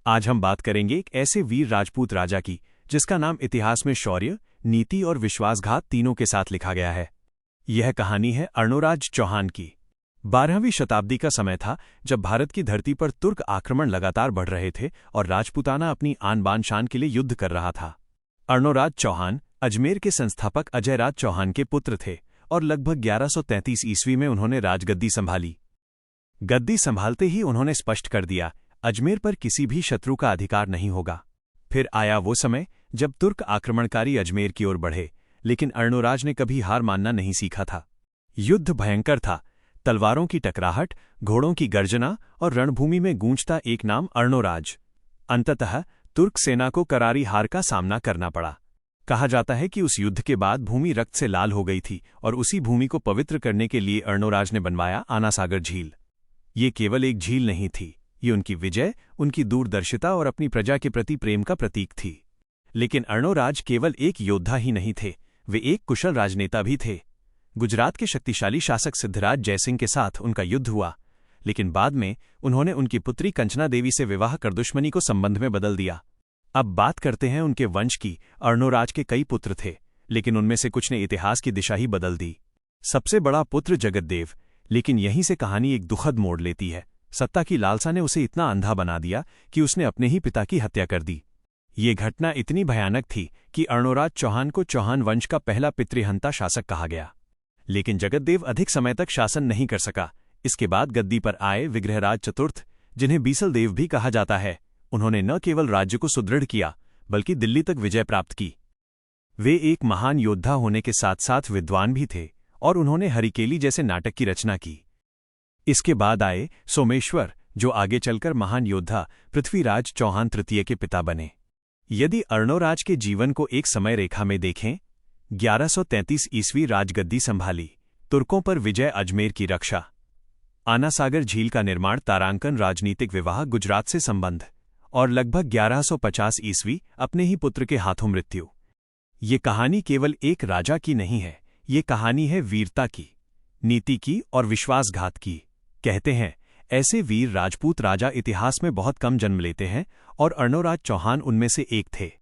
आज हम बात करेंगे एक ऐसे वीर राजपूत राजा की जिसका नाम इतिहास में शौर्य, नीति और विश्वासघात तीनों के साथ लिखा गया है। यह कहानी है अर्णोराज चौहान की। 12वीं शताब्दी का समय था जब भारत की धरती पर तुर्क आक्रमण लगातार बढ़ रहे थे और राजपूताना अपनी आन बान शान के लिए युद्ध कर रहा था। अर्णोराज चौहान अजमेर के संस्थापक अजयराज चौहान के पुत्र थे और लगभग 1133 ईस्वी में उन्होंने राजगद्दी संभाली। गद्दी संभालते ही उन्होंने स्पष्ट कर दिया, अजमेर पर किसी भी शत्रु का अधिकार नहीं होगा। फिर आया वो समय जब तुर्क आक्रमणकारी अजमेर की ओर बढ़े, लेकिन अर्णोराज ने कभी हार मानना नहीं सीखा था। युद्ध भयंकर था, तलवारों की टकराहट, घोड़ों की गर्जना और रणभूमि में गूंजता एक नाम अर्णोराज। अंततः तुर्क सेना को करारी हार का सामना करना पड़ा। कहा जाता है कि उस युद्ध के बाद भूमि रक्त से लाल हो गई थी और उसी भूमि को पवित्र करने के लिए अर्णोराज ने बनवाया आनासागर झील। ये केवल एक झील नहीं थी, ये उनकी विजय, उनकी दूरदर्शिता और अपनी प्रजा के प्रति प्रेम का प्रतीक थी। लेकिन अर्णोराज केवल एक योद्धा ही नहीं थे, वे एक कुशल राजनेता भी थे। गुजरात के शक्तिशाली शासक सिद्धराज जयसिंह के साथ उनका युद्ध हुआ, लेकिन बाद में उन्होंने उनकी पुत्री कंचना देवी से विवाह कर दुश्मनी को संबंध में बदल दिया। अब बात करते हैं उनके वंश की। अर्णोराज के कई पुत्र थे, लेकिन उनमें से कुछ ने इतिहास की दिशा ही बदल दी। सबसे बड़ा पुत्र जगतदेव, लेकिन यहीं से कहानी एक दुखद मोड़ लेती है। सत्ता की लालसा ने उसे इतना अंधा बना दिया कि उसने अपने ही पिता की हत्या कर दी। ये घटना इतनी भयानक थी कि अर्णोराज चौहान को चौहान वंश का पहला पितृहंता शासक कहा गया। लेकिन जगतदेव अधिक समय तक शासन नहीं कर सका। इसके बाद गद्दी पर आए विग्रहराज चतुर्थ, जिन्हें बीसलदेव भी कहा जाता है। उन्होंने न केवल राज्य को सुदृढ़ किया, बल्कि दिल्ली तक विजय प्राप्त की। वे एक महान योद्धा होने के साथ साथ विद्वान भी थे और उन्होंने हरिकेली जैसे नाटक की रचना की। इसके बाद आए सोमेश्वर, जो आगे चलकर महान योद्धा पृथ्वीराज चौहान तृतीय के पिता बने। यदि अर्णोराज के जीवन को एक समय रेखा में देखें, 1133 ईस्वी राजगद्दी संभाली, तुर्कों पर विजय, अजमेर की रक्षा, आनासागर झील का निर्माण, तारांकन, राजनीतिक विवाह, गुजरात से संबंध और लगभग 1150 ईस्वी अपने ही पुत्र के हाथों मृत्यु। ये कहानी केवल एक राजा की नहीं है, ये कहानी है वीरता की, नीति की और विश्वासघात की। कहते हैं ऐसे वीर राजपूत राजा इतिहास में बहुत कम जन्म लेते हैं और अर्णोराज चौहान उनमें से एक थे।